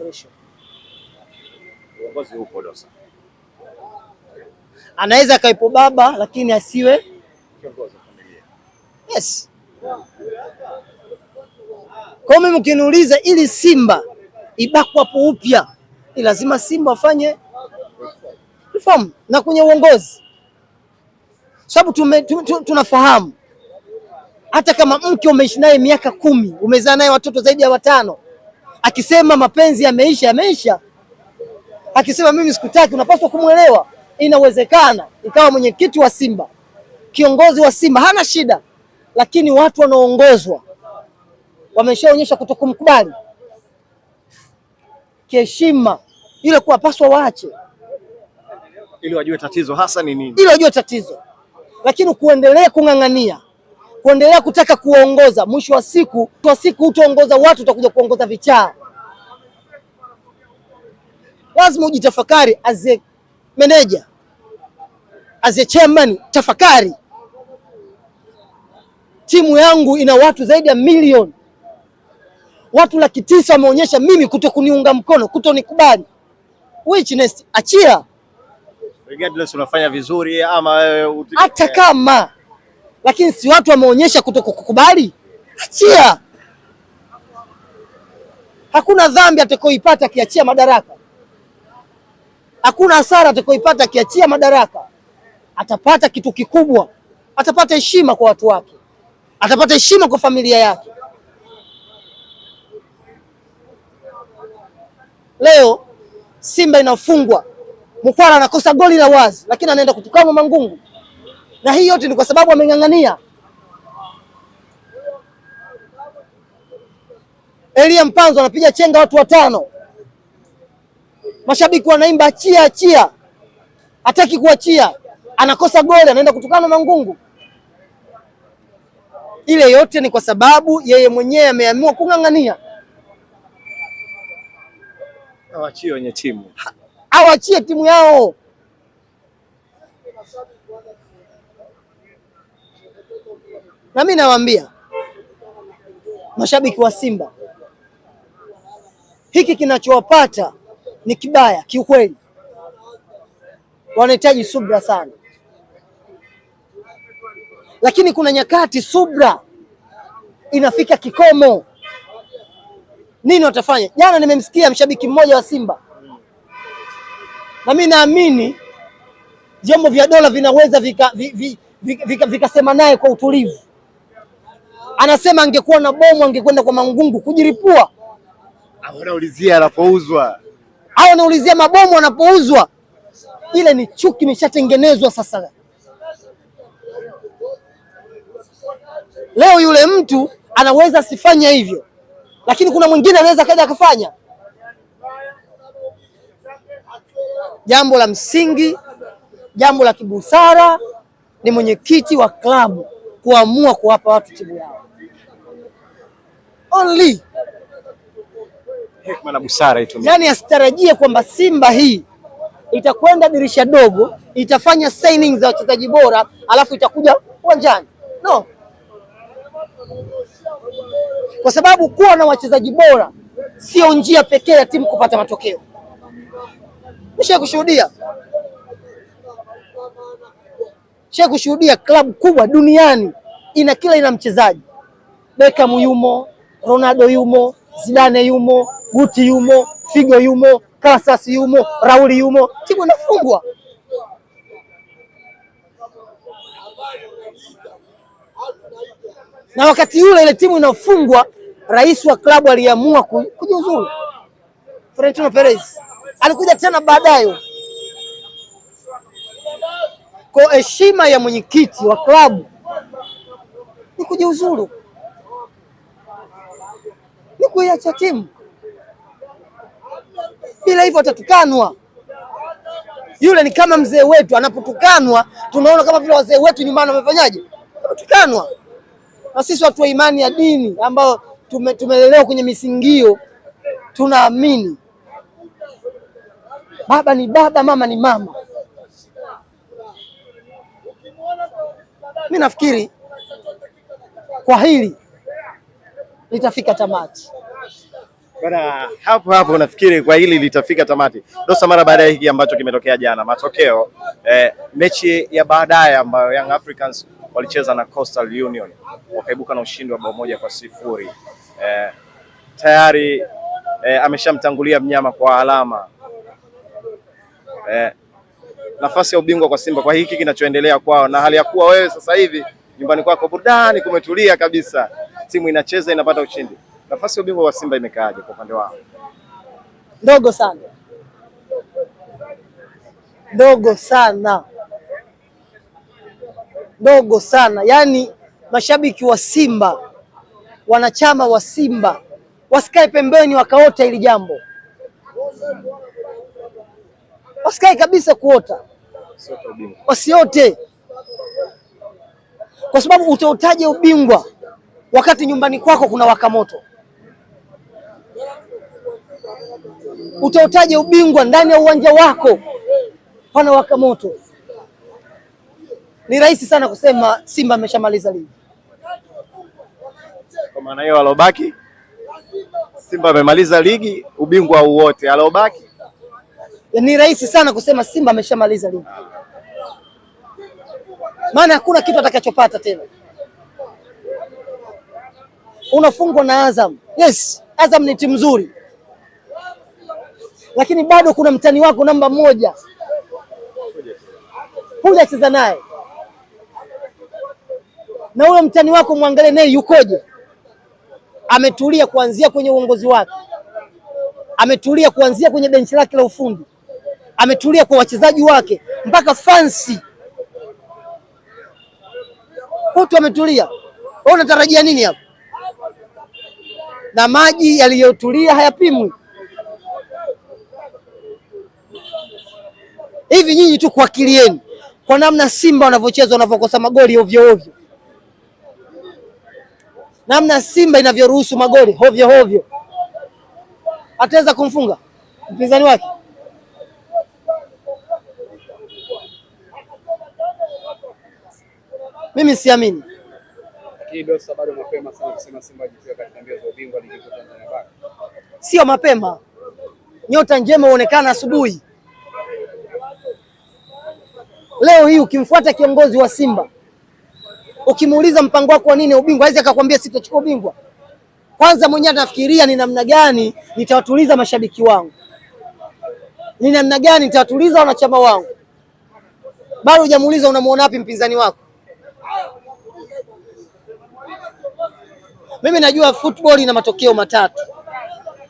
Federation. Uongozi upo Dosa. Anaweza kaipo baba lakini asiwe Kiongozi wa familia. Yes. Kwa mimi mkiniuliza ili Simba ibaki hapo upya, ni lazima Simba afanye reform na kwenye uongozi. Sababu tunafahamu hata kama mke umeishi naye miaka 10, umezaa naye watoto zaidi ya 5, akisema mapenzi yameisha, akisema mimi sikutaki, unapaswa kumuelewa. Inawezekana ikawa mwenyekiti wa Simba, kiongozi wa Simba hana shida, lakini watu wanaoongozwa wameshaonyesha kutokumkubali kiheshima, ile kwa paswa waache ili wajue tatizo hasa ni nini, ili wajue tatizo. Lakini kuendelea kung'ang'ania, kuendelea kutaka kuongoza, mwisho wa siku utaongoza watu, utakuja kuongoza vichaa. Lazima ujitafakari as a manager, as a chairman. Tafakari, timu yangu ina watu zaidi ya milioni, watu 900 wameonyesha mimi kutokuniunga mkono, kutonikubali. Which next? Achia. Regardless unafanya vizuri ama wewe hata kama, lakini si watu wameonyesha kutokukubali, achia. Hakuna dhambi atakayoipata akiachia madaraka, hakuna hasara atakayoipata akiachia madaraka. Atapata kitu kikubwa, atapata heshima kwa watu wake, atapata heshima kwa familia yake. Leo Simba inafungwa, Mkwala anakosa goli la wazi, lakini anaenda kutukana Mangungu, na hii yote ni kwa sababu ameng'ang'ania. Elia Mpanzo anapiga chenga watu 5, mashabiki wanaimba achia, hataki kuachia, anakosa goli, anaenda kutukana Mangungu. Ile yote ni kwa sababu yeye mwenyewe ameamua kung'ang'ania. Awachie wenye timu, awachie timu yao. Na mimi nawaambia mashabiki wa Simba, hiki kinachowapata ni kibaya kiukweli, wanahitaji subra sana, lakini kuna nyakati subra inafika kikomo. Nini watafanya? Jana nimemsikia mshabiki mmoja wa Simba, na mimi naamini vyombo vya dola vinaweza vikasema naye kwa utulivu. Anasema angekuwa na bomu angekwenda kwa Mangungu kujiripua. Anaulizia anapouzwa, au anaulizia mabomu anapouzwa. Ile ni chuki imeshatengenezwa sasa. Leo yule mtu anaweza asifanya hivyo, lakini kuna mwingine anaweza kaja akafanya. Jambo la msingi, jambo la kibusara ni mwenyekiti wa klabu kuamua kuwapa watu timu yao. Only hekima na busara itumike. Yani asitarajie kwamba Simba hii itakwenda dirisha dogo, itafanya signing za wachezaji bora, alafu itakuja uwanjani. No. Kwa sababu kuwa na wachezaji bora sio njia pekee ya timu kupata matokeo. Kushuhudia klabu kubwa duniani ina mchezaji. Beckham yumo, Ronaldo yumo, Zidane yumo, Guti yumo, Figo yumo, Casas yumo, Raul yumo, timu inafungwa. Na wakati ule ile timu inafungwa, rais wa klabu aliamua kujiuzulu. Florentino Perez alikuja tena baadaye. Kwa heshima ya mwenyekiti wa klabu ni kujiuzulu, ni kuiacha timu. Bila hivyo atatukanwa. Yule ni kama mzee wetu, anapotukanwa tunaona kama vile wazee wetu nyumbani wamefanyaje, wametukanwa. Na sisi watu wa imani ya dini ambao tumelelewa kwenye misingio, tunaamini baba ni baba, mama ni mama. Mimi nafikiri kwa hili litafika tamati. Bwana, hapo nafikiri kwa hili litafika tamati. Dosa, mara baada ya hiki ambacho kimetokea jana, matokeo mechi ya baadaye ambayo Young Africans walicheza na Coastal Union wakaibuka na ushindi wa 1-0. Tayari ameshamtangulia mnyama kwa alama. Nafasi ya ubingwa kwa Simba kwa hiki kinachoendelea kwao, na hali ya kuwa wewe sasa hivi nyumbani kwako burudani kumetulia kabisa, timu inacheza inapata ushindi. Nafasi ya ubingwa wa Simba imekaaje kwa upande wao? Ndogo sana, ndogo sana, ndogo sana. Yaani mashabiki wa Simba, wanachama wa Simba wasikae pembeni wakaota hili jambo, wasikae kabisa kuota, wasiote, kwa sababu utaotaje ubingwa wakati nyumbani kwako kuna waka moto? Utaotaje ubingwa ndani ya uwanja wako pana waka moto? Ni rahisi sana kusema Simba ameshamaliza ligi. Kwa maana hiyo alobaki Simba amemaliza ligi, ubingwa wote alobaki. Ni rahisi sana kusema Simba ameshamaliza ligi, maana hakuna kitu atakachopata tena. Unafungwa na Azam. Yes, Azam ni timu nzuri, lakini bado kuna mtani wako namba 1 hujacheza naye, na ule mtani wako muangalie naye yukoje. Ametulia kuanzia kwenye uongozi wake, ametulia kuanzia kwenye benchi lake la ufundi, ametulia kwa wachezaji wake mpaka fansi wote wametulia. Wewe unatarajia nini hapo? Na maji yaliyotulia hayapimwi. Hivi nyinyi tu kwa akili yenu, kwa namna Simba wanavyocheza, wanavyokosa magoli ovyo ovyo, namna Simba inavyoruhusu magoli ovyo ovyo, ataweza kumfunga mpinzani wake? Mimi siamini. Bado mapema sana kusema Simba jitia katika mbio za ubingwa ligi kuu Tanzania bara. Sio mapema. Nyota njema huonekana asubuhi. Leo hii ukimfuata kiongozi wa Simba, ukimuuliza mpango wako wa nini ubingwa, hawezi akakwambia sitachukua ubingwa. Kwanza mwenyewe anafikiria ni namna gani nitawatuliza mashabiki wangu, ni namna gani nitawatuliza wanachama wangu. Bado hujamuuliza unamuona wapi mpinzani wako. Mimi najua football ina matokeo matatu,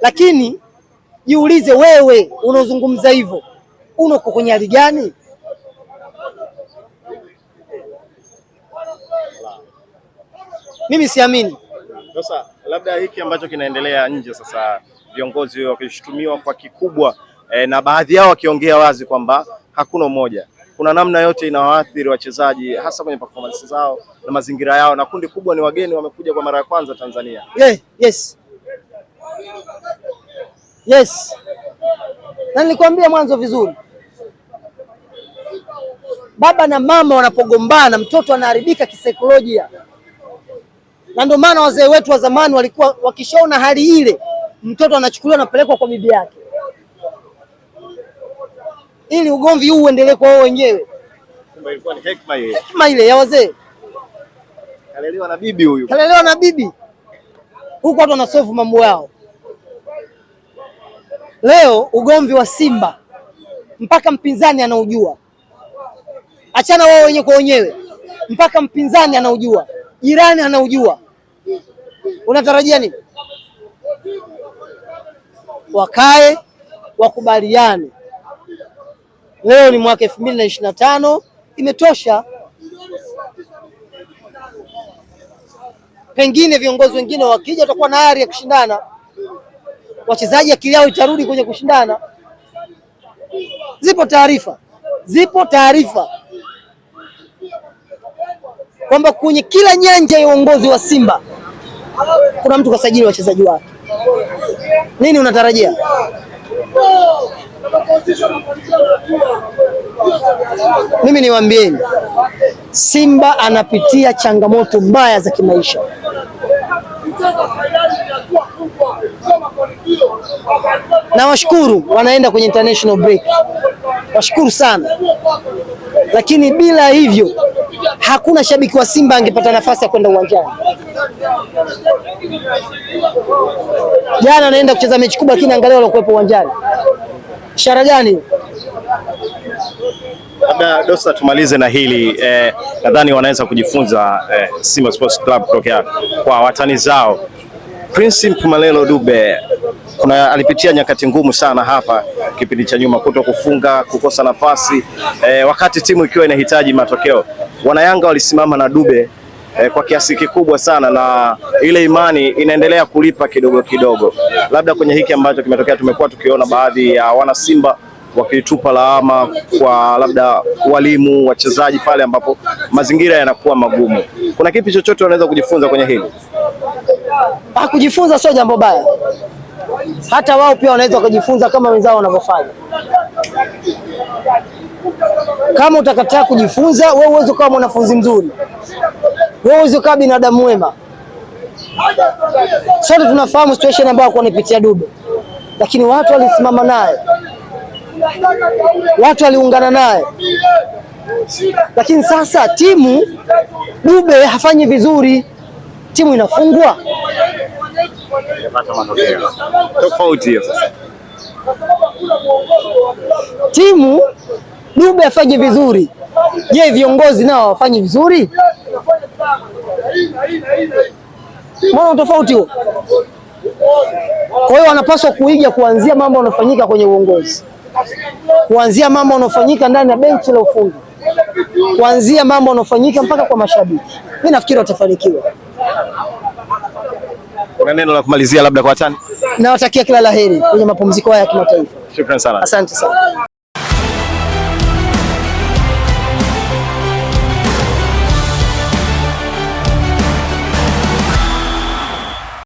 lakini jiulize wewe unaozungumza hivyo, uko kwenye hali gani? Mimi siamini. Sasa labda hiki ambacho kinaendelea nje sasa, viongozi wakishutumiwa kwa kikubwa na baadhi yao wakiongea wazi kwamba hakuna umoja, kuna namna yote inawaathiri wachezaji hasa kwenye performance zao na mazingira yao, na kundi kubwa ni wageni wamekuja kwa mara ya kwanza Tanzania. Yes. Na nilikwambia mwanzo vizuri, baba na mama wanapogombana mtoto anaharibika kisaikolojia, na ndio maana wazee wetu wa zamani walikuwa wakishaona hali ile, mtoto anachukuliwa na pelekwa kwa bibi yake ili ugomvi huu uendelee kwa wao wenyewe. Kumbe ilikuwa ni hekima ile. Hekima ile ya wazee. Kalelewa na bibi huyu. Kalelewa na bibi. Huko watu wanasolve mambo yao. Leo ugomvi wa Simba mpaka mpinzani anaujua. Achana wao wenyewe kwa wenyewe. Mpaka mpinzani anaujua. Jirani anaujua. Unatarajia nini? Wakae wakubaliane. Leo ni mwaka 2025, imetosha. Pengine viongozi wengine wakija watakuwa na ari ya kushindana, wachezaji akili yao itarudi kwenye kushindana. Zipo taarifa kwamba kwenye kila nyanja ya uongozi wa Simba kuna mtu kasajili wachezaji wake. Nini unatarajia? Mimi niwaambieni, Simba anapitia changamoto mbaya za kimaisha. na washukuru wanaenda kwenye international break, washukuru sana, lakini bila hivyo hakuna shabiki wa Simba angepata nafasi ya kwenda uwanjani. Jana anaenda kucheza mechi kubwa, lakini angalia waliokuwepo uwanjani. Ishara gani? Labda Dosa, tumalize na hili nadhani wanaweza kujifunza Simba Sports Club kutokea kwa watani zao. Prince Mpumelelo Dube alipitia nyakati ngumu sana hapa kipindi cha nyuma, kuto kufunga, kukosa nafasi wakati timu ikiwa inahitaji matokeo. Wanayanga walisimama na Dube kwa kiasi kikubwa sana, na ile imani inaendelea kulipa kidogo kidogo. Labda kwenye hiki ambacho kimetokea, tumekuwa tukiona baadhi ya wana Simba wakitupa lawama kwa labda walimu, wachezaji pale ambapo mazingira yanakuwa magumu. Kuna kipi chochote wanaweza kujifunza kwenye hili? Kujifunza sio jambo baya, hata wao pia wanaweza kujifunza kama wenzao wanavyofanya. Kama utakataa kujifunza, wewe uweze kuwa mwanafunzi mzuri, wewe uweze kuwa binadamu wema. Sote tunafahamu situation ambayo alikuwa anapitia Dube, lakini watu walisimama naye, watu waliungana naye. Lakini sasa timu Dube hafanyi vizuri, timu inafungwa, tofauti hiyo sasa. Timu Dube hafanyi vizuri, je, viongozi nao hawafanyi vizuri? Mbona tofauti huo? Kwa hiyo wanapaswa kuiga kuanzia mambo yanayofanyika kwenye uongozi, kuanzia mambo yanayofanyika ndani ya benchi la ufundi, kuanzia mambo yanayofanyika mpaka kwa mashabiki. Mimi nafikiri watafanikiwa. Kuna neno la kumalizia labda kwa watani? Nawatakia kila laheri kwenye mapumziko haya ya kimataifa. Shukrani sana. Asante sana.